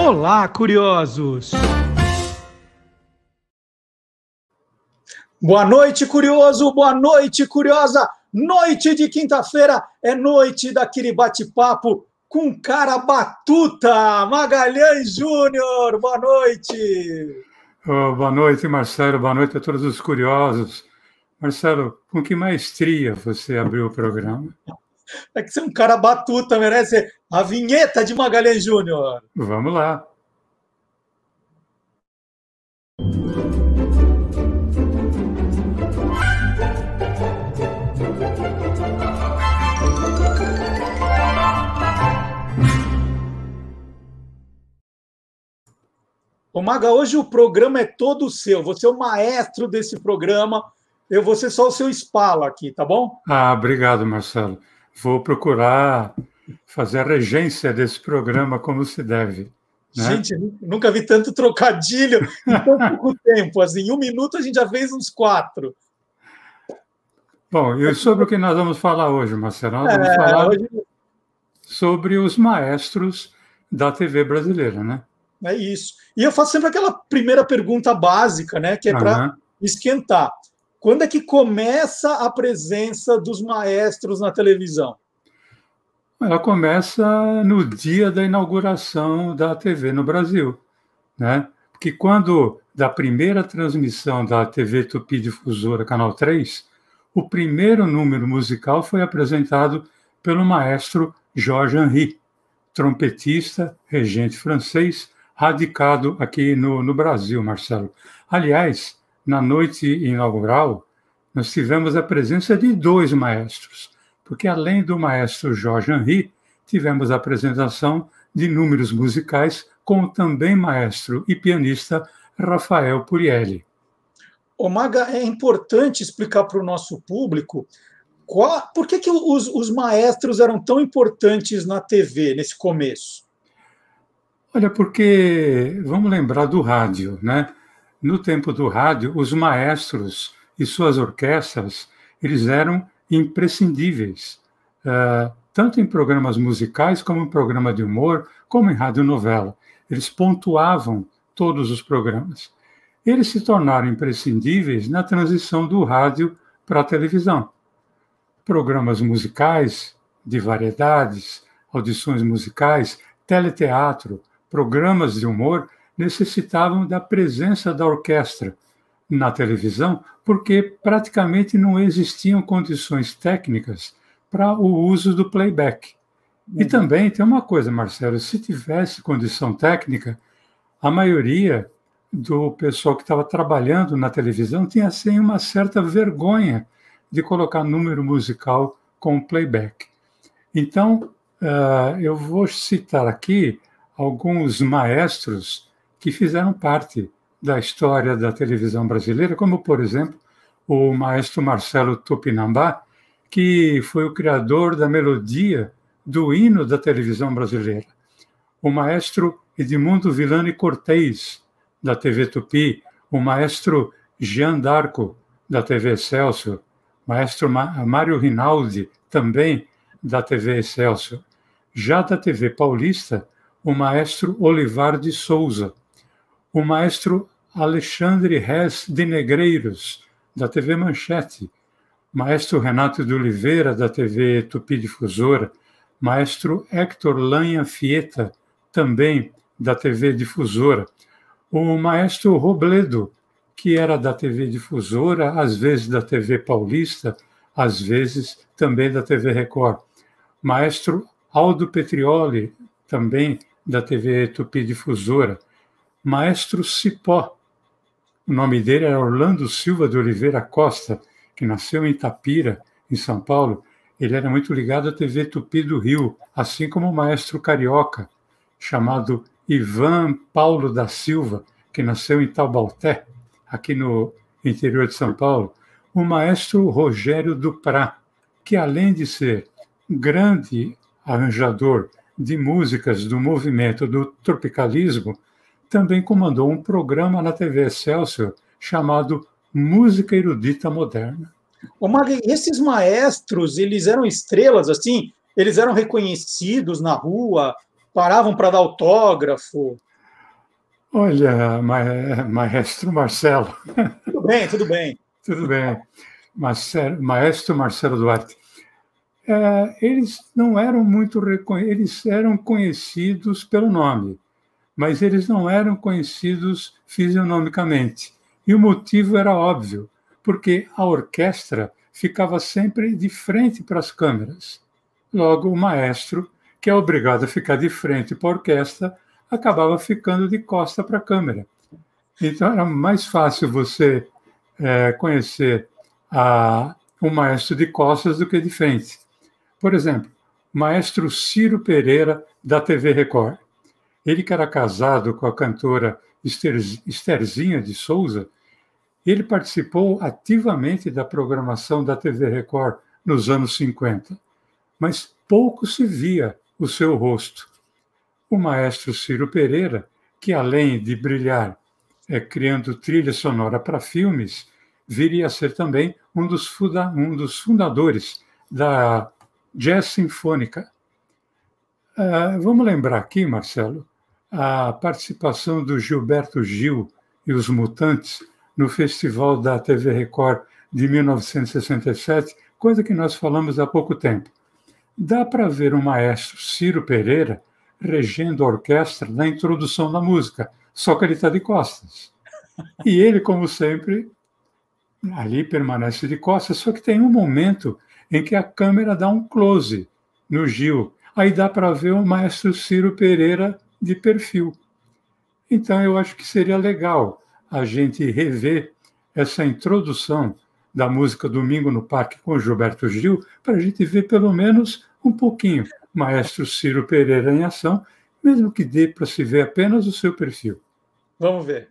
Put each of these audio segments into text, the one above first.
Olá, curiosos! Boa noite, curioso! Boa noite, curiosa! Noite de quinta-feira é noite daquele bate-papo com cara batuta! Magalhães Júnior, boa noite! Boa noite, Marcelo. Boa noite a todos os curiosos. Marcelo, com que maestria você abriu o programa? É que você é um cara batuta, merece a vinheta de Magalhães Júnior. Vamos lá. Ô Maga, hoje o programa é todo seu. Você é o maestro desse programa. Eu vou ser só o seu espala aqui, tá bom? Obrigado, Marcelo. Vou procurar fazer a regência desse programa como se deve. Né? Gente, nunca vi tanto trocadilho em tão pouco tempo. Assim, em 1 minuto a gente já fez uns 4. Bom, e sobre o que nós vamos falar hoje, Marcelo? Nós vamos falar sobre os maestros da TV brasileira, né? É isso. E eu faço sempre aquela primeira pergunta básica, né? Que é para esquentar. Quando é que começa a presença dos maestros na televisão? Ela começa no dia da inauguração da TV no Brasil, né? Porque quando, da primeira transmissão da TV Tupi Difusora, Canal 3, o primeiro número musical foi apresentado pelo maestro Georges Henry, trompetista, regente francês, radicado aqui no Brasil, Marcelo. Aliás, na noite inaugural, nós tivemos a presença de 2 maestros, porque além do maestro Georges Henry, tivemos a apresentação de números musicais com o também maestro e pianista Rafael Purielli. Ô Maga, é importante explicar para o nosso público por que os maestros eram tão importantes na TV nesse começo. Olha, porque vamos lembrar do rádio, né? No tempo do rádio, os maestros e suas orquestras, eles eram imprescindíveis, tanto em programas musicais, como em programa de humor, como em radionovela. Eles pontuavam todos os programas. Eles se tornaram imprescindíveis na transição do rádio para a televisão. Programas musicais, de variedades, audições musicais, teleteatro, programas de humor necessitavam da presença da orquestra na televisão, porque praticamente não existiam condições técnicas para o uso do playback. E também tem uma coisa, Marcelo, se tivesse condição técnica, a maioria do pessoal que estava trabalhando na televisão tinha assim uma certa vergonha de colocar número musical com playback. Então, eu vou citar aqui alguns maestros que fizeram parte da história da televisão brasileira, como, por exemplo, o maestro Marcelo Tupinambá, que foi o criador da melodia do hino da televisão brasileira. O maestro Edmundo Villani Cortez, da TV Tupi, o maestro Jean D'Arco, da TV Excelsior, maestro Mário Rinaldi, também da TV Excelsior. Já da TV Paulista, o maestro Olivar de Souza, o maestro Alexandre Rez de Negreiros, da TV Manchete, maestro Renato de Oliveira, da TV Tupi Difusora, maestro Héctor Lanha Fieta, também da TV Difusora, o maestro Robledo, que era da TV Difusora, às vezes da TV Paulista, às vezes também da TV Record, maestro Aldo Petrioli, também da TV Tupi Difusora, maestro Cipó, o nome dele era Orlando Silva de Oliveira Costa, que nasceu em Itapira, em São Paulo. Ele era muito ligado à TV Tupi do Rio, assim como o maestro carioca, chamado Ivan Paulo da Silva, que nasceu em Taubaté, aqui no interior de São Paulo, o maestro Rogério Duprá, que além de ser grande arranjador de músicas do movimento do tropicalismo, também comandou um programa na TV Excelsior chamado Música Erudita Moderna. Ô, Magui, esses maestros, eles eram estrelas, assim? Eles eram reconhecidos na rua, paravam para dar autógrafo? Olha, maestro Marcelo, Tudo bem, tudo bem. tudo bem. Maestro Marcelo Duarte. Eles não eram muito eles eram conhecidos pelo nome, mas eles não eram conhecidos fisionomicamente. E o motivo era óbvio, porque a orquestra ficava sempre de frente para as câmeras. Logo, o maestro, que é obrigado a ficar de frente para a orquestra, acabava ficando de costa para a câmera. Então, era mais fácil você conhecer o maestro de costas do que de frente. Por exemplo, o maestro Ciro Pereira, da TV Record. Ele que era casado com a cantora Estherzinha de Souza, ele participou ativamente da programação da TV Record nos anos 50, mas pouco se via o seu rosto. O maestro Ciro Pereira, que além de brilhar criando trilha sonora para filmes, viria a ser também um dos fundadores da Jazz Sinfônica. Vamos lembrar aqui, Marcelo, a participação do Gilberto Gil e os Mutantes no Festival da TV Record de 1967, coisa que nós falamos há pouco tempo. Dá para ver o maestro Ciro Pereira regendo a orquestra na introdução da música, só que ele está de costas. E ele, como sempre, ali permanece de costas, só que tem um momento em que a câmera dá um close no Gil. Aí dá para ver o maestro Ciro Pereira de perfil. Então, eu acho que seria legal a gente rever essa introdução da música Domingo no Parque com Gilberto Gil, para a gente ver pelo menos um pouquinho o maestro Ciro Pereira em ação, mesmo que dê para se ver apenas o seu perfil. Vamos ver.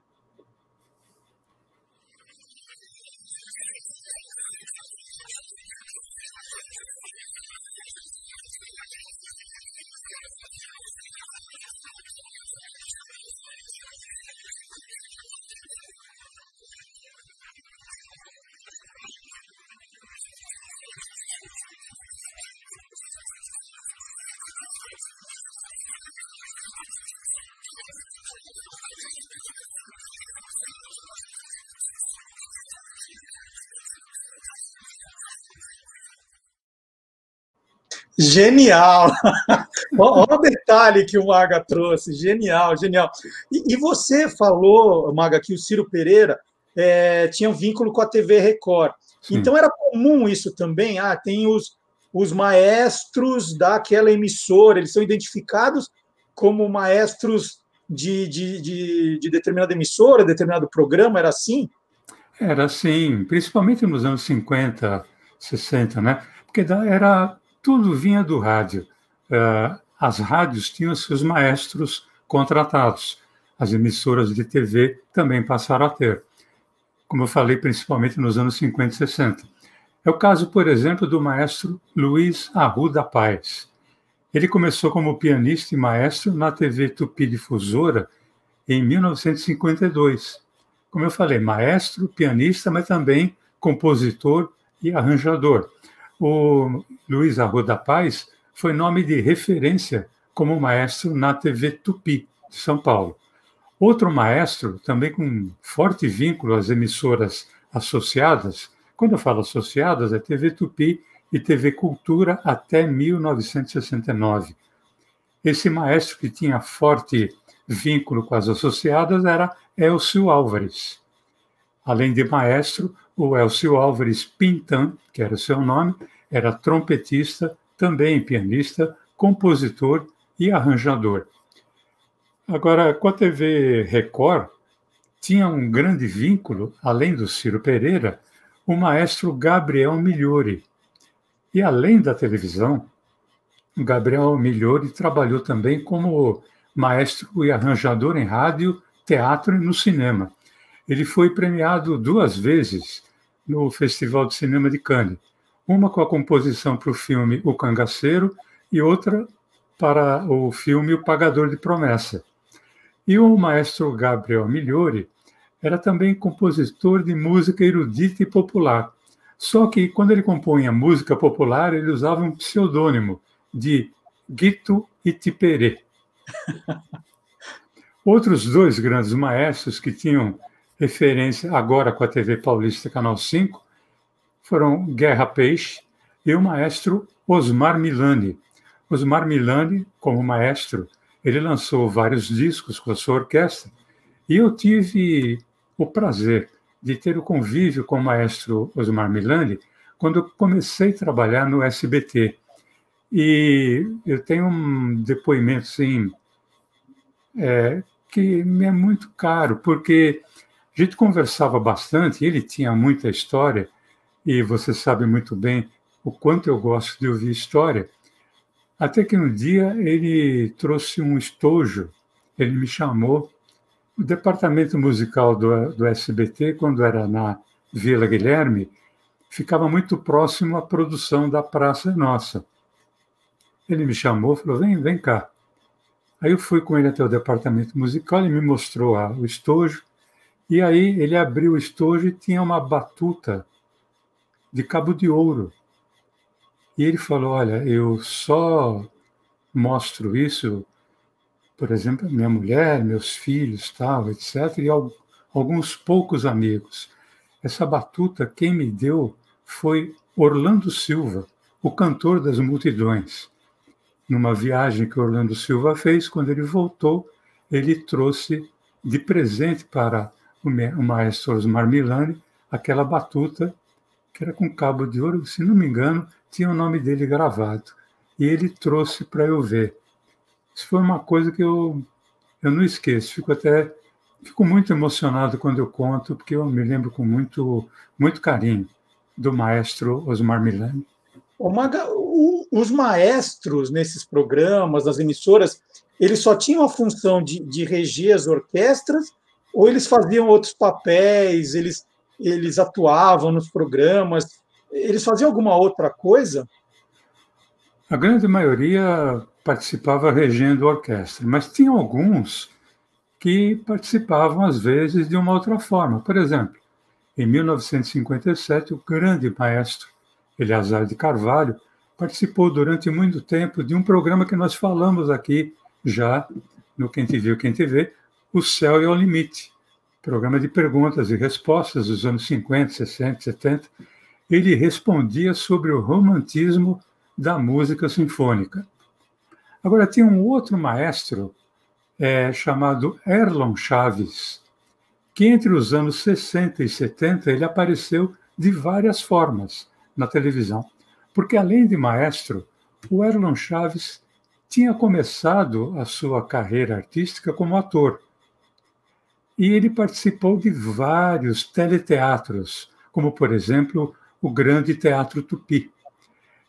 Genial! Olha o detalhe que o Maga trouxe. Genial, genial. E você falou, Maga, que o Ciro Pereira tinha um vínculo com a TV Record. Sim. Então era comum isso também? Tem os maestros daquela emissora, eles são identificados como maestros de determinada emissora, determinado programa, era assim? Era assim, principalmente nos anos 50, 60, né? Porque tudo vinha do rádio. As rádios tinham seus maestros contratados. As emissoras de TV também passaram a ter. Como eu falei, principalmente nos anos 50 e 60. É o caso, por exemplo, do maestro Luiz Arruda Paz. Ele começou como pianista e maestro na TV Tupi Difusora em 1952. Como eu falei, maestro, pianista, mas também compositor e arranjador. O Luiz Arruda Paz foi nome de referência como maestro na TV Tupi, de São Paulo. Outro maestro, também com forte vínculo às emissoras associadas, quando eu falo associadas, é TV Tupi e TV Cultura até 1969. Esse maestro que tinha forte vínculo com as associadas era Elcio Álvares. Além de maestro, o Elcio Álvares Pintan, que era o seu nome, era trompetista, também pianista, compositor e arranjador. Agora, com a TV Record, tinha um grande vínculo, além do Ciro Pereira, o maestro Gabriel Migliori. E além da televisão, o Gabriel Migliori trabalhou também como maestro e arranjador em rádio, teatro e no cinema. Ele foi premiado 2 vezes no Festival de Cinema de Cannes, uma com a composição para o filme O Cangaceiro e outra para o filme O Pagador de Promessa. E o maestro Gabriel Migliori era também compositor de música erudita e popular. Só que, quando ele compunha música popular, ele usava um pseudônimo de Guito Itiperê. Outros dois grandes maestros que tinham referência agora com a TV Paulista Canal 5 foram Guerra Peixe e o maestro Osmar Milani. Osmar Milani, como maestro, ele lançou vários discos com a sua orquestra e eu tive o prazer de ter o convívio com o maestro Osmar Milani quando eu comecei a trabalhar no SBT. E eu tenho um depoimento, sim, que me é muito caro, porque a gente conversava bastante, ele tinha muita história, e você sabe muito bem o quanto eu gosto de ouvir história, até que um dia ele trouxe um estojo, ele me chamou, o departamento musical do SBT, quando era na Vila Guilherme, ficava muito próximo à produção da Praça é Nossa. Ele me chamou e falou, vem cá. Aí eu fui com ele até o departamento musical, ele me mostrou o estojo, e aí ele abriu o estojo e tinha uma batuta de cabo de ouro. E ele falou, olha, eu só mostro isso, por exemplo, minha mulher, meus filhos, tal, etc., e alguns poucos amigos. Essa batuta, quem me deu foi Orlando Silva, o cantor das multidões. Numa viagem que Orlando Silva fez, quando ele voltou, ele trouxe de presente para o maestro Osmar Milani aquela batuta que era com cabo de ouro, se não me engano, tinha o nome dele gravado. E ele trouxe para eu ver. Isso foi uma coisa que eu não esqueço. Fico muito emocionado quando eu conto, porque eu me lembro com muito, muito carinho do maestro Osmar Milani. Maga, os maestros nesses programas, nas emissoras, eles só tinham a função de reger as orquestras ou eles faziam outros papéis, eles atuavam nos programas, eles faziam alguma outra coisa? A grande maioria participava regendo a orquestra, mas tinha alguns que participavam, às vezes, de uma outra forma. Por exemplo, em 1957, o grande maestro Eleazar de Carvalho participou durante muito tempo de um programa que nós falamos aqui já no Quem Te Viu, Quem Te Vê, O Céu é o Limite, programa de perguntas e respostas dos anos 50, 60, 70. Ele respondia sobre o romantismo da música sinfônica. Agora, tinha um outro maestro chamado Erlon Chaves, que entre os anos 60 e 70 ele apareceu de várias formas na televisão. Porque, além de maestro, o Erlon Chaves tinha começado a sua carreira artística como ator. E ele participou de vários teleteatros, como, por exemplo, o Grande Teatro Tupi.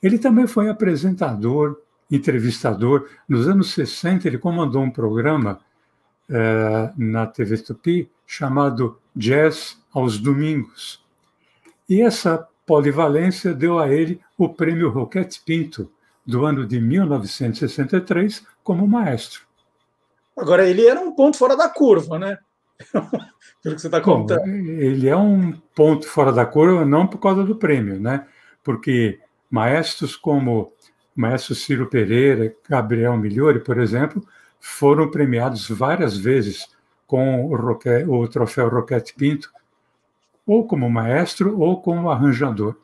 Ele também foi apresentador, entrevistador. Nos anos 60, ele comandou um programa na TV Tupi chamado Jazz aos Domingos. E essa polivalência deu a ele o prêmio Roquete Pinto, do ano de 1963, como maestro. Agora, ele era um ponto fora da curva, né? Pelo que você está contando. Ele é um ponto fora da curva, não por causa do prêmio, né? Porque maestros como o maestro Ciro Pereira, Gabriel Migliori, por exemplo, foram premiados várias vezes com o troféu Roquete Pinto, ou como maestro ou como arranjador.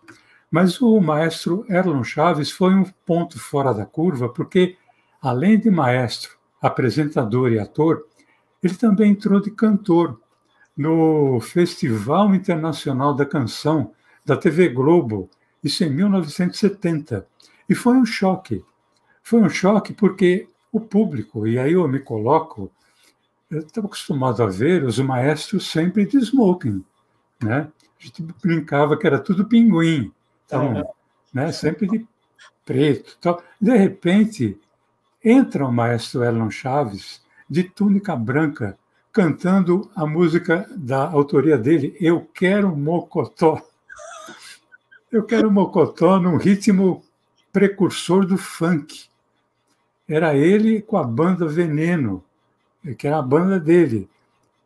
Mas o maestro Erlon Chaves foi um ponto fora da curva, porque, além de maestro, apresentador e ator, ele também entrou de cantor no Festival Internacional da Canção da TV Globo, isso em 1970. E foi um choque. Foi um choque porque o público, e aí eu me coloco, eu estava acostumado a ver os maestros sempre de smoking, né? A gente brincava que era tudo pinguim, então, né? Sempre de preto. Tal. De repente, entra o maestro Erlon Chaves, de túnica branca, cantando a música da autoria dele, Eu Quero Mocotó. Eu Quero Mocotó num ritmo precursor do funk. Era ele com a banda Veneno, que era a banda dele.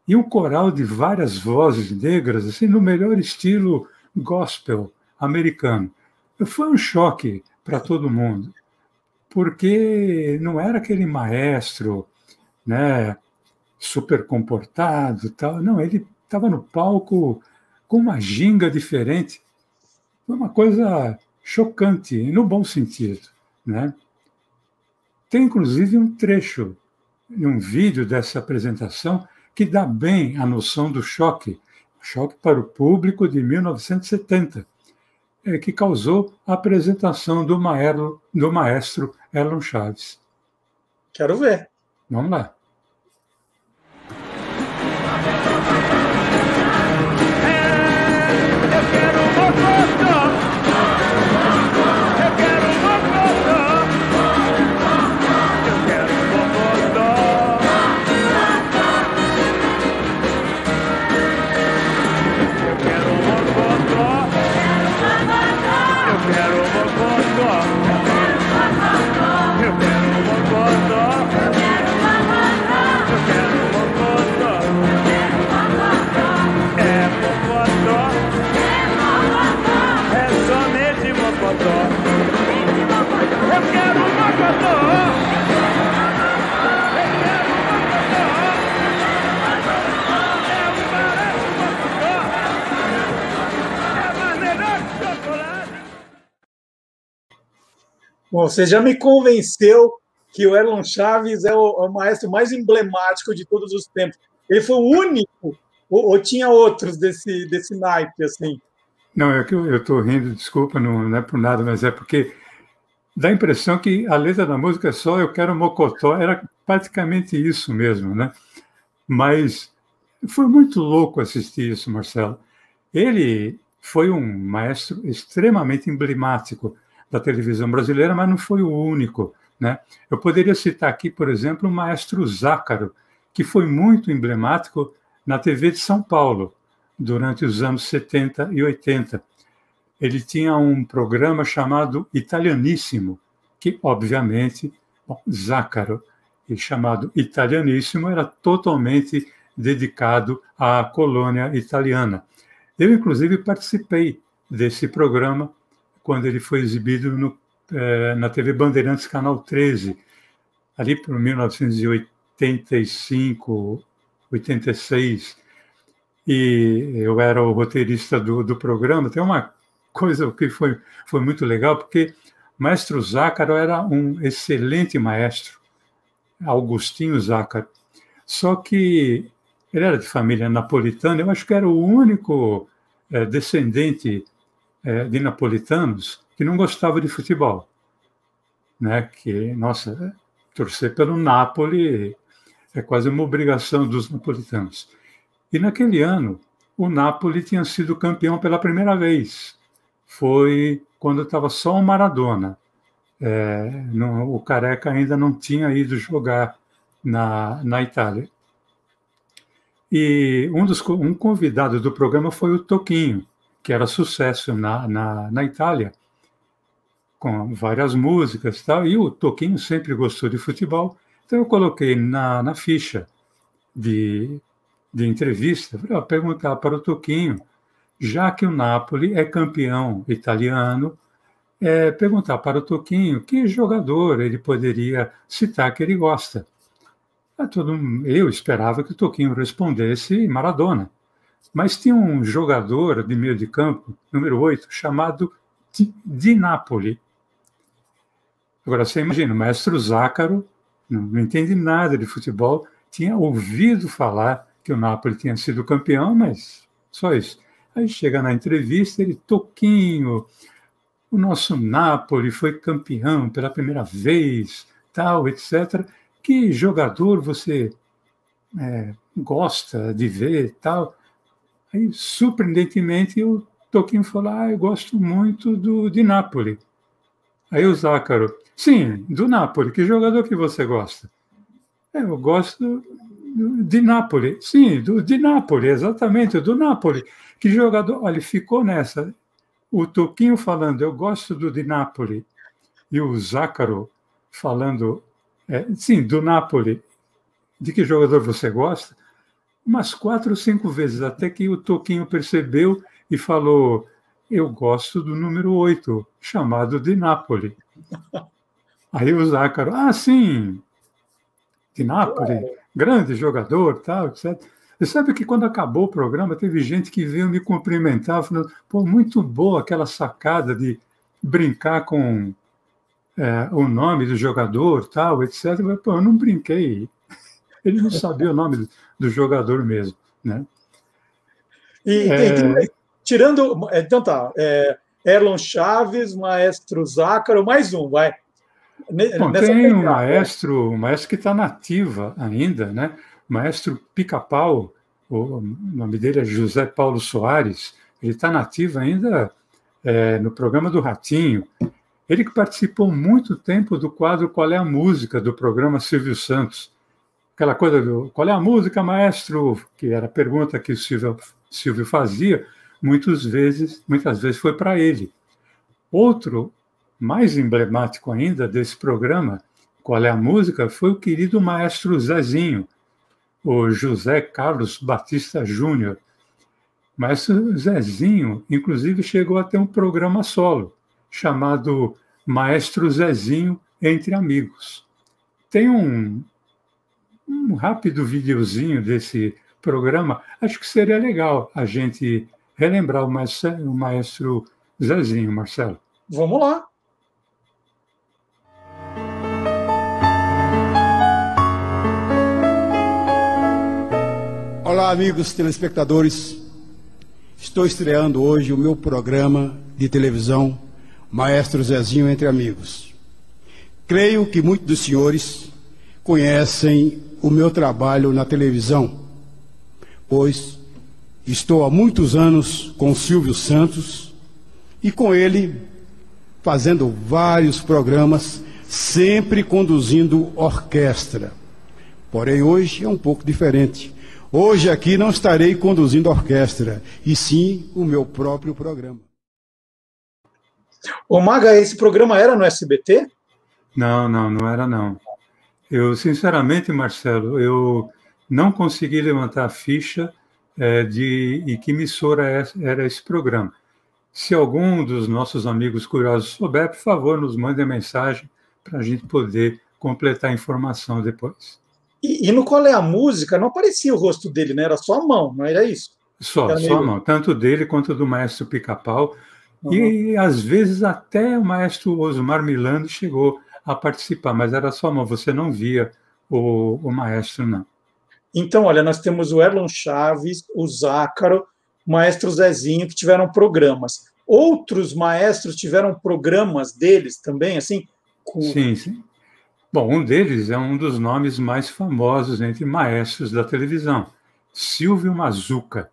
E um coral de várias vozes negras, assim, no melhor estilo gospel americano. Foi um choque para todo mundo, porque não era aquele maestro, né, super comportado, tal. Não, ele estava no palco com uma ginga diferente. Foi uma coisa chocante, no bom sentido, né? Tem, inclusive, um trecho, um vídeo dessa apresentação que dá bem a noção do choque para o público de 1970, que causou a apresentação do maestro Erlon Chaves. Quero ver. Vamos lá. Bom, você já me convenceu que o Erlon Chaves é o maestro mais emblemático de todos os tempos. Ele foi o único, ou tinha outros desse naipe, assim? Não, é que eu estou rindo, desculpa, não é por nada, mas é porque dá a impressão que a letra da música é só Eu Quero Mocotó, era praticamente isso mesmo, né? Mas foi muito louco assistir isso, Marcelo. Ele foi um maestro extremamente emblemático da televisão brasileira, mas não foi o único, né? Eu poderia citar aqui, por exemplo, o maestro Zácaro, que foi muito emblemático na TV de São Paulo, durante os anos 70 e 80. Ele tinha um programa chamado Italianíssimo, que, obviamente, Zácaro, chamado Italianíssimo, era totalmente dedicado à colônia italiana. Eu, inclusive, participei desse programa quando ele foi exibido na TV Bandeirantes, Canal 13, ali por 1985, 86, e eu era o roteirista do programa. Tem uma coisa que foi muito legal, porque o maestro Zácaro era um excelente maestro, Augustinho Zácaro, só que ele era de família napolitana. Eu acho que era o único descendente de napolitanos que não gostava de futebol, né? Que, nossa, torcer pelo Napoli é quase uma obrigação dos napolitanos. E naquele ano, o Napoli tinha sido campeão pela primeira vez. Foi quando estava só o Maradona. O Careca ainda não tinha ido jogar na Itália. E um convidado do programa foi o Toquinho, que era sucesso na Itália, com várias músicas e tal. E o Toquinho sempre gostou de futebol, então eu coloquei na ficha de entrevista, perguntar para o Toquinho, já que o Napoli é campeão italiano, perguntar para o Toquinho que jogador ele poderia citar que ele gosta. Eu esperava que o Toquinho respondesse Maradona, mas tinha um jogador de meio de campo, número 8, chamado Di Napoli. Agora, você imagina, o maestro Zácaro não entende nada de futebol, tinha ouvido falar que o Napoli tinha sido campeão, mas só isso. Aí chega na entrevista, ele, Toquinho, o nosso Napoli foi campeão pela primeira vez, tal, etc. Que jogador você gosta de ver, tal? Aí, surpreendentemente, o Toquinho falou, eu gosto muito de Napoli. Aí o Zácaro, sim, do Napoli, que jogador que você gosta? Eu gosto de Napoli. Sim, de Napoli, exatamente, do Napoli. Que jogador? Olha, ficou nessa. O Toquinho falando, eu gosto do Di Napoli, e o Zácaro falando, sim, do Napoli. De que jogador você gosta? Umas 4 ou 5 vezes, até que o Toquinho percebeu e falou, eu gosto do número 8, chamado Di Napoli. Aí o Zácaro, sim, Di Napoli, grande jogador, tal, etc. Você sabe que quando acabou o programa, teve gente que veio me cumprimentar, falando, pô, muito boa aquela sacada de brincar com o nome do jogador, tal, etc. Mas, pô, eu não brinquei. Ele não sabia o nome do jogador mesmo, né? Tirando... Então tá, Erlon Chaves, Maestro Zácaro, mais um, vai. Bom, tem um maestro que está nativa ainda, né? O maestro Pica-Pau, o nome dele é José Paulo Soares, ele está nativo ainda no programa do Ratinho. Ele que participou muito tempo do quadro Qual é a Música, do programa Silvio Santos. Aquela coisa do qual é a música, maestro? Que era a pergunta que o Silvio fazia, muitas vezes foi para ele. Outro, mais emblemático ainda desse programa, Qual é a Música, foi o querido maestro Zezinho, o José Carlos Batista Júnior. Maestro Zezinho, inclusive, chegou a ter um programa solo, chamado Maestro Zezinho Entre Amigos. Tem um rápido videozinho desse programa. Acho que seria legal a gente relembrar o maestro Zezinho, Marcelo. Vamos lá. Olá, amigos telespectadores. Estou estreando hoje o meu programa de televisão Maestro Zezinho Entre Amigos. Creio que muitos dos senhores conhecem o meu trabalho na televisão, pois estou há muitos anos com Silvio Santos e com ele fazendo vários programas, sempre conduzindo orquestra. Porém, hoje é um pouco diferente. Hoje aqui não estarei conduzindo orquestra, e sim o meu próprio programa. Ô Maga, esse programa era no SBT? Não era não. Eu, sinceramente, Marcelo, eu não consegui levantar a ficha de que emissora era esse programa. Se algum dos nossos amigos curiosos souber, por favor, nos mande a mensagem para a gente poder completar a informação depois. E no Qual é a Música, não aparecia o rosto dele, né? Era só a mão, não era isso? Só a mão, tanto dele quanto do maestro Pica-Pau. Uhum. E, às vezes, até o maestro Osmar Milano chegou a participar, mas era só a mão, você não via o maestro, não. Então, olha, nós temos o Erlon Chaves, o Zácaro, o maestro Zezinho, que tiveram programas. Outros maestros tiveram programas deles também, assim? Sim. Bom, um deles é um dos nomes mais famosos entre maestros da televisão, Silvio Mazuca.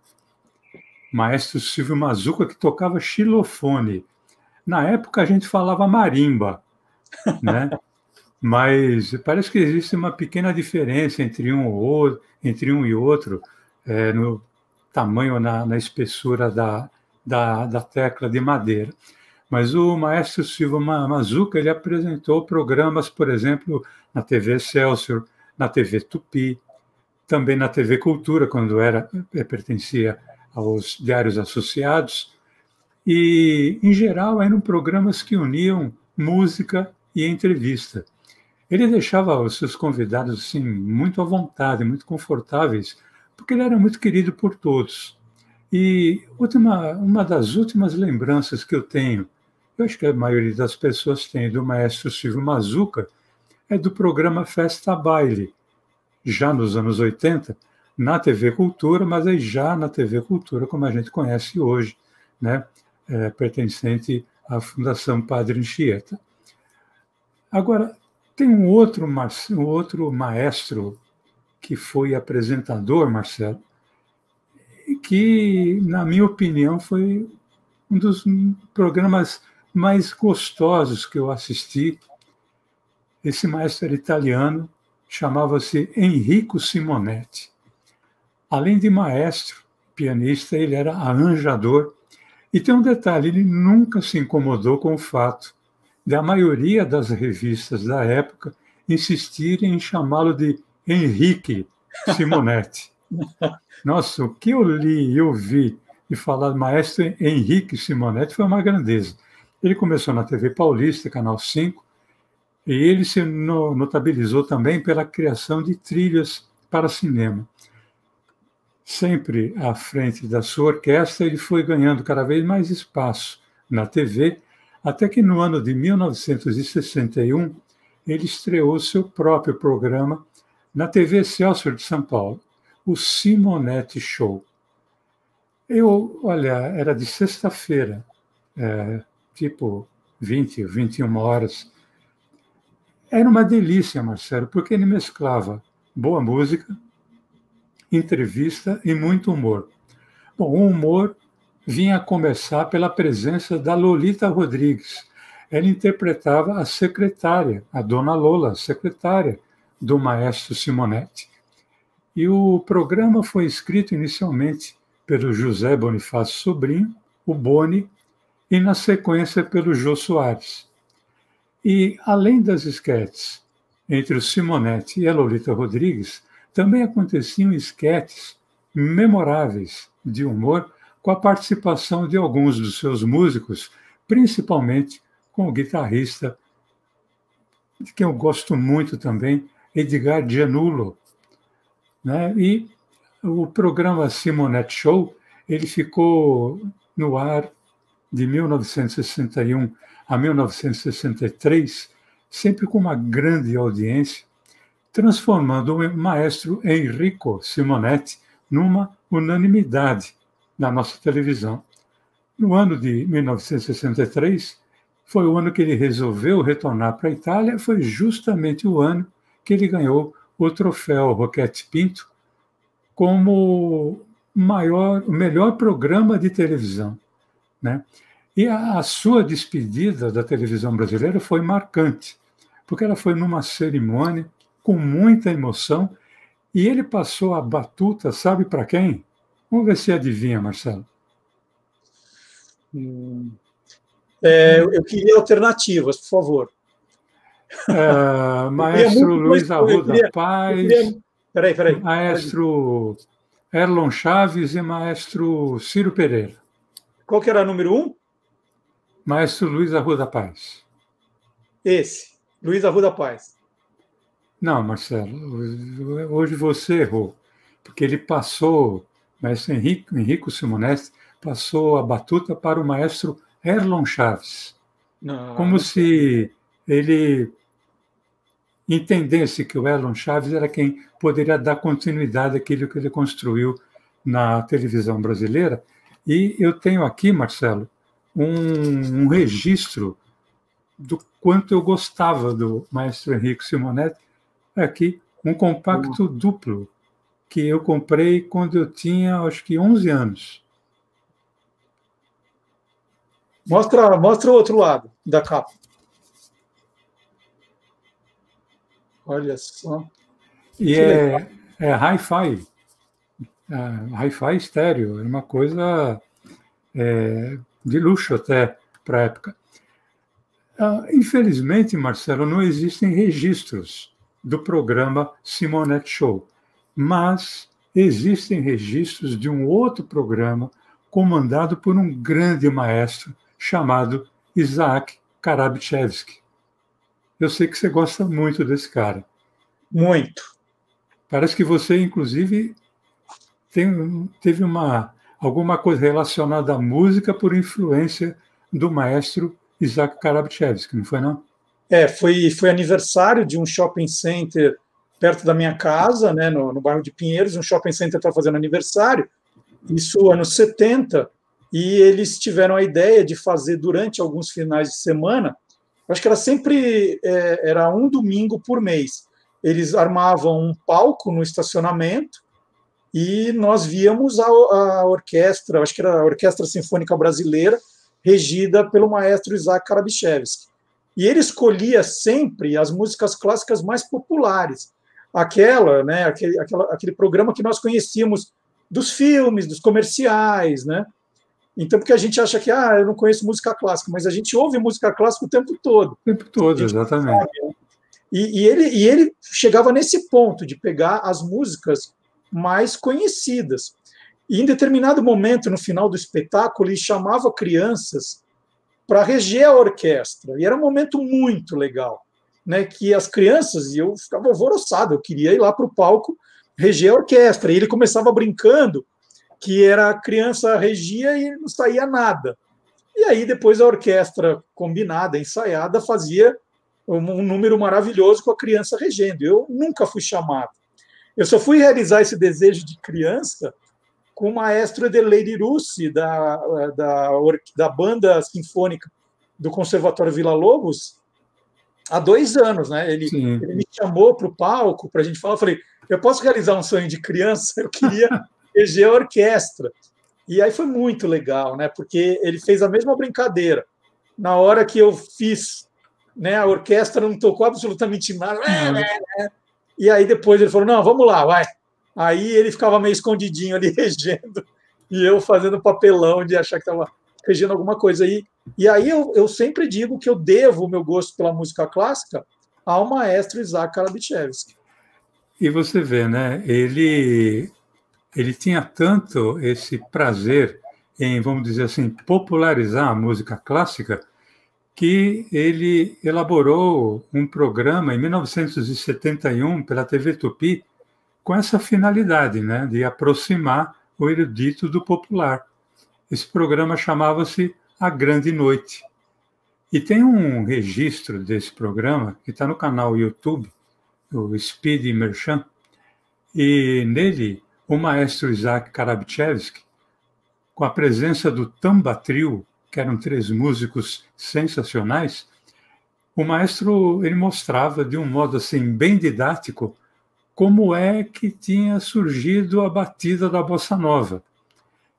Maestro Silvio Mazuca, que tocava xilofone. Na época a gente falava marimba, né? Mas parece que existe uma pequena diferença entre um e outro, no tamanho, na espessura da tecla de madeira. Mas o maestro Silvio Mazuca, ele apresentou programas, por exemplo, na TV Excelsior, na TV Tupi, também na TV Cultura, quando pertencia aos Diários Associados, e, em geral, eram programas que uniam música e entrevista. Ele deixava os seus convidados assim, muito à vontade, muito confortáveis, porque ele era muito querido por todos. E uma das últimas lembranças que eu tenho, eu acho que a maioria das pessoas tem, do maestro Silvio Mazuca, é do programa Festa Baile, já nos anos 80, na TV Cultura, mas aí já na TV Cultura, como a gente conhece hoje, né? Pertencente à Fundação Padre Anchieta. Agora, tem um outro maestro que foi apresentador, Marcelo, e que, na minha opinião, foi um dos programas mais gostosos que eu assisti. Esse maestro era italiano, chamava-se Enrico Simonetti. Além de maestro, pianista, ele era arranjador. E tem um detalhe, ele nunca se incomodou com o fato de a maioria das revistas da época insistirem em chamá-lo de Henrique Simonetti. Nossa, o que eu li e ouvi de falar do maestro Henrique Simonetti foi uma grandeza. Ele começou na TV Paulista, Canal 5, e ele se notabilizou também pela criação de trilhas para cinema. Sempre à frente da sua orquestra, ele foi ganhando cada vez mais espaço na TV, até que no ano de 1961 ele estreou seu próprio programa na TV Excelsior de São Paulo, o Simonetti Show. Olha, era de sexta-feira, tipo 20 ou 21 horas. Era uma delícia, Marcelo, porque ele mesclava boa música, entrevista e muito humor. Bom, o humor vinha a começar pela presença da Lolita Rodrigues. Ela interpretava a secretária, a Dona Lola, secretária do maestro Simonetti. E o programa foi escrito inicialmente pelo José Bonifácio Sobrinho, o Boni, e na sequência pelo Jô Soares. E, além das esquetes entre o Simonetti e a Lolita Rodrigues, também aconteciam esquetes memoráveis de humor com a participação de alguns dos seus músicos, principalmente com o guitarrista, de quem eu gosto muito também, Edgar Gianulo. Né? E o programa Simonetti Show ele ficou no ar de 1961 a 1963, sempre com uma grande audiência, transformando o maestro Enrico Simonetti numa unanimidade na nossa televisão. No ano de 1963, foi o ano que ele resolveu retornar para a Itália, foi justamente o ano que ele ganhou o troféu Roquette Pinto como o melhor programa de televisão. Né? E a sua despedida da televisão brasileira foi marcante, porque ela foi numa cerimônia com muita emoção, e ele passou a batuta, sabe para quem? Vamos ver se adivinha, Marcelo. Eu queria alternativas, por favor. Maestro Luiz Arruda Paz, Peraí. Maestro Erlon Chaves e Maestro Ciro Pereira. Qual que era o número 1? Maestro Luiz Arruda Paz. Esse, Luiz Arruda Paz. Não, Marcelo, hoje você errou, porque ele passou, maestro Enrico Simonetti passou a batuta para o maestro Erlon Chaves. Como se ele entendesse que o Erlon Chaves era quem poderia dar continuidade àquilo que ele construiu na televisão brasileira. E eu tenho aqui, Marcelo, um registro do quanto eu gostava do maestro Enrico Simonetti. Aqui, um compacto duplo que eu comprei quando eu tinha, acho que 11 anos. Mostra o outro lado da capa. Olha só. E é hi-fi. Hi-fi estéreo. É uma coisa de luxo até para a época. Infelizmente, Marcelo, não existem registros do programa Simonetti Show, mas existem registros de um outro programa comandado por um grande maestro chamado Isaac Karabchevsky. Eu sei que você gosta muito desse cara. Muito. Parece que você, inclusive, teve alguma coisa relacionada à música por influência do maestro Isaac Karabchevsky, não foi, não? Foi aniversário de um shopping center perto da minha casa, né, no bairro de Pinheiros. Um shopping center estava fazendo aniversário, isso anos 70, e eles tiveram a ideia de fazer durante alguns finais de semana, acho que era sempre era um domingo por mês. Eles armavam um palco no estacionamento e nós víamos a orquestra, acho que era a Orquestra Sinfônica Brasileira, regida pelo maestro Isaac Karabchevsky. E ele escolhia sempre as músicas clássicas mais populares, aquele programa que nós conhecíamos dos filmes, dos comerciais, né? Então, porque a gente acha que eu não conheço música clássica, mas a gente ouve música clássica o tempo todo. O tempo todo, exatamente. Sabe, né? E ele chegava nesse ponto de pegar as músicas mais conhecidas. E em determinado momento, no final do espetáculo, ele chamava crianças para reger a orquestra. E era um momento muito legal, né? Que as crianças, e eu ficava alvoroçado, eu queria ir lá para o palco reger a orquestra. E ele começava brincando que era a criança regia e não saía nada. E aí depois a orquestra combinada, ensaiada, fazia um número maravilhoso com a criança regendo. Eu nunca fui chamado. Eu só fui realizar esse desejo de criança com o maestro Ederlei Russi, da banda sinfônica do Conservatório Villa-Lobos, há 2 anos. Né? Ele me chamou para o palco para a gente falar. Eu falei, eu posso realizar um sonho de criança? Eu queria reger a orquestra. E aí foi muito legal, né? Porque ele fez a mesma brincadeira. Na hora que eu fiz, né, a orquestra não tocou absolutamente nada. E aí depois ele falou, não, vamos lá, vai. Aí ele ficava meio escondidinho ali regendo, e eu fazendo papelão de achar que estava regendo alguma coisa. E aí eu sempre digo que eu devo o meu gosto pela música clássica ao maestro Isaac Karabichevsky. E você vê, né? Ele tinha tanto esse prazer em, vamos dizer assim, popularizar a música clássica, que ele elaborou um programa em 1971 pela TV Tupi com essa finalidade, né, de aproximar o erudito do popular. Esse programa chamava-se A Grande Noite. E tem um registro desse programa que está no canal YouTube, o Speed Merchant, e nele o maestro Isaac Karabichevsky, com a presença do Tamba Trio, que eram 3 músicos sensacionais, o maestro ele mostrava de um modo assim bem didático como é que tinha surgido a batida da bossa nova.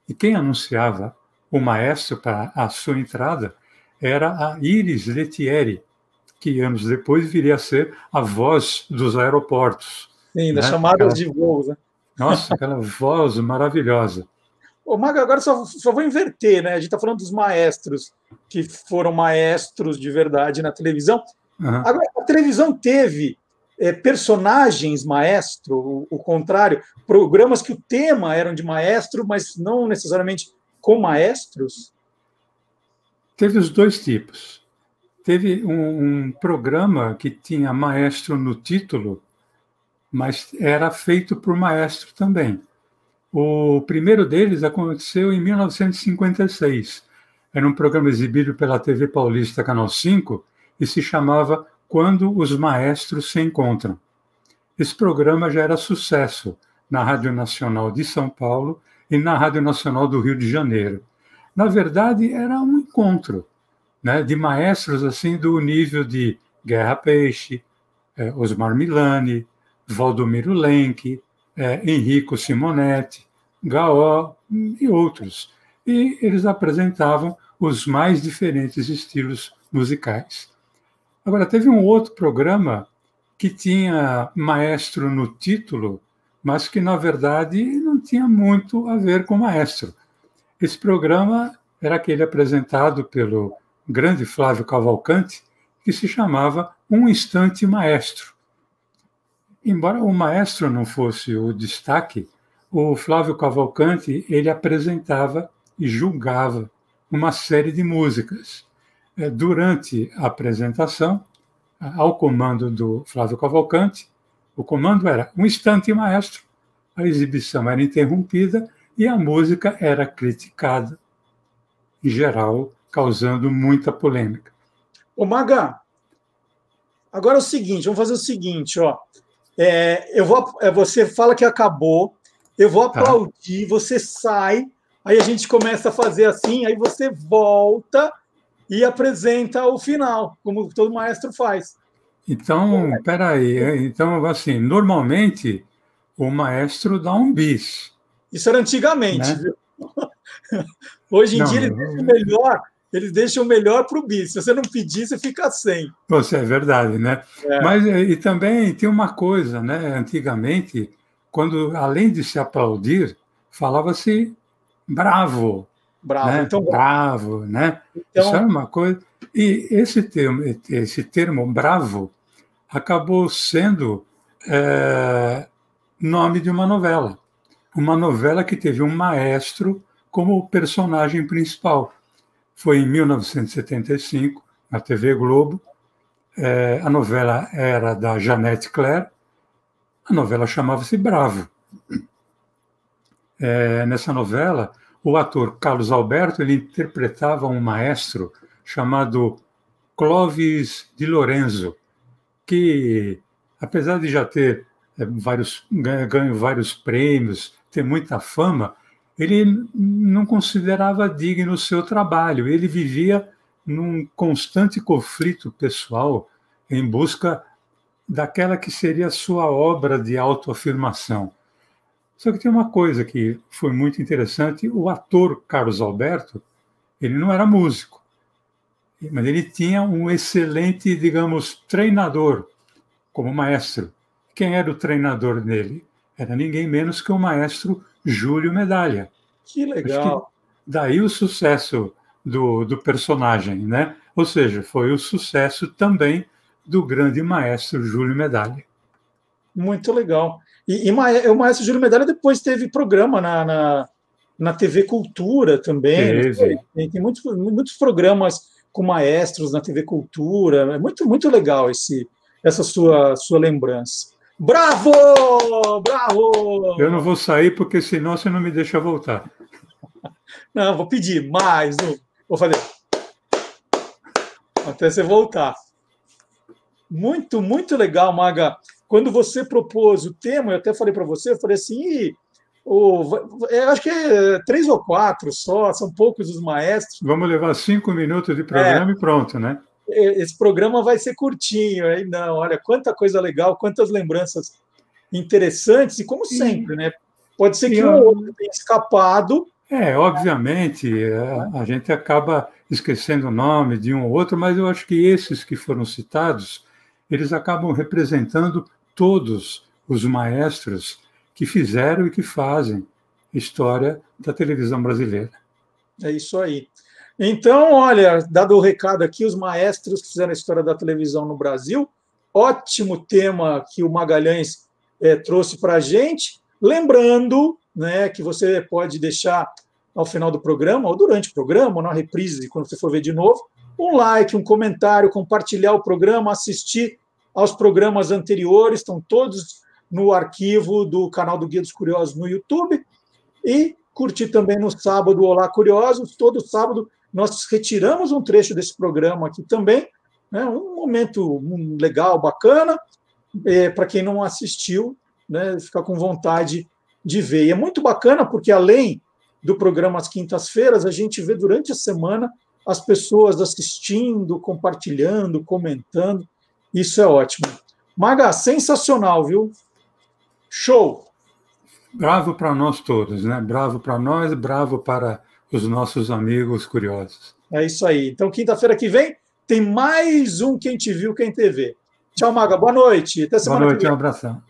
E quem anunciava o maestro para a sua entrada era a Iris Lettieri, que anos depois viria a ser a voz dos aeroportos. Sim, das chamadas de voos. Né? Nossa, aquela voz maravilhosa. Ô, Maga, agora só vou inverter, né? A gente está falando dos maestros que foram maestros de verdade na televisão. Uhum. Agora, a televisão teve personagens maestro, o contrário, programas que o tema eram de maestro, mas não necessariamente com maestros? Teve os 2 tipos. Teve um programa que tinha maestro no título, mas era feito por maestro também. O primeiro deles aconteceu em 1956. Era um programa exibido pela TV Paulista, Canal 5, e se chamava Quando os Maestros se Encontram. Esse programa já era sucesso na Rádio Nacional de São Paulo e na Rádio Nacional do Rio de Janeiro. Na verdade, era um encontro, né, de maestros assim do nível de Guerra Peixe, Osmar Milani, Valdomiro Lenk, Enrico Simonetti, Gaó e outros. E eles apresentavam os mais diferentes estilos musicais. Agora, teve um outro programa que tinha maestro no título, mas que, na verdade, não tinha muito a ver com maestro. Esse programa era aquele apresentado pelo grande Flávio Cavalcante, que se chamava Um Instante Maestro. Embora o maestro não fosse o destaque, o Flávio Cavalcante ele apresentava e julgava uma série de músicas. Durante a apresentação, ao comando do Flávio Cavalcante, o comando era um instante maestro, a exibição era interrompida e a música era criticada, em geral, causando muita polêmica. Ô, Maga, agora é o seguinte, vamos fazer o seguinte, ó. Você fala que acabou, eu vou aplaudir, você sai, aí a gente começa a fazer assim, aí você volta e apresenta o final, como todo maestro faz. Então, peraí, então, assim, normalmente o maestro dá um bis. Isso era antigamente, né? Viu? Hoje em dia eles deixam melhor para o bis. Se você não pedir, você fica sem. Você é verdade, né? Mas e também tem uma coisa, né? Antigamente, quando além de se aplaudir, falava-se bravo. Bravo, né? Então, bravo, né? Então... Isso era uma coisa. E esse termo bravo acabou sendo nome de uma novela. Uma novela que teve um maestro como personagem principal. Foi em 1975, na TV Globo. A novela era da Janete Claire. A novela chamava-se Bravo. Nessa novela, o ator Carlos Alberto ele interpretava um maestro chamado Clóvis de Lorenzo, que, apesar de já ter ganho vários prêmios, ter muita fama, ele não considerava digno o seu trabalho. Ele vivia num constante conflito pessoal em busca daquela que seria a sua obra de autoafirmação. Só que tem uma coisa que foi muito interessante: o ator Carlos Alberto, ele não era músico, mas ele tinha um excelente, digamos, treinador como maestro. Quem era o treinador dele? Era ninguém menos que o maestro Júlio Medalha. Que legal. Daí o sucesso do personagem, né? Ou seja, foi o sucesso também do grande maestro Júlio Medalha. Muito legal. E o maestro Júlio Medalha depois teve programa na TV Cultura também. Tem muitos programas com maestros na TV Cultura. É muito legal essa sua lembrança. Bravo! Bravo! Eu não vou sair porque senão você não me deixa voltar. Não, vou pedir mais. Vou fazer até você voltar. Muito legal, Maga. Quando você propôs o tema, eu até falei para você, eu falei assim, eu acho que é 3 ou 4 só, são poucos os maestros. Vamos levar 5 minutos de programa e pronto, né? Esse programa vai ser curtinho. Aí não, olha, quanta coisa legal, quantas lembranças interessantes, e como sempre, né? Pode ser que um ou outro tenha escapado. Obviamente, a gente acaba esquecendo o nome de um ou outro, mas eu acho que esses que foram citados, eles acabam representando todos os maestros que fizeram e que fazem história da televisão brasileira. É isso aí. Então, olha, dado o recado aqui, os maestros que fizeram a história da televisão no Brasil, ótimo tema que o Magalhães trouxe para a gente. Lembrando, né, que você pode deixar ao final do programa, ou durante o programa, ou na reprise, quando você for ver de novo, um like, um comentário, compartilhar o programa, assistir aos programas anteriores, estão todos no arquivo do canal do Guia dos Curiosos no YouTube, e curtir também no sábado Olá Curiosos. Todo sábado nós retiramos um trecho desse programa aqui também, né, um momento legal, bacana, para quem não assistiu, né, ficar com vontade de ver. E é muito bacana porque, além do programa às quintas-feiras, a gente vê durante a semana as pessoas assistindo, compartilhando, comentando. Isso é ótimo. Maga, sensacional, viu? Show! Bravo para nós todos, né? Bravo para nós, bravo para os nossos amigos curiosos. É isso aí. Então, quinta-feira que vem, tem mais um Quem Te Viu, Quem Te Vê. Tchau, Maga. Boa noite. Até semana que vem. Boa noite, um abração.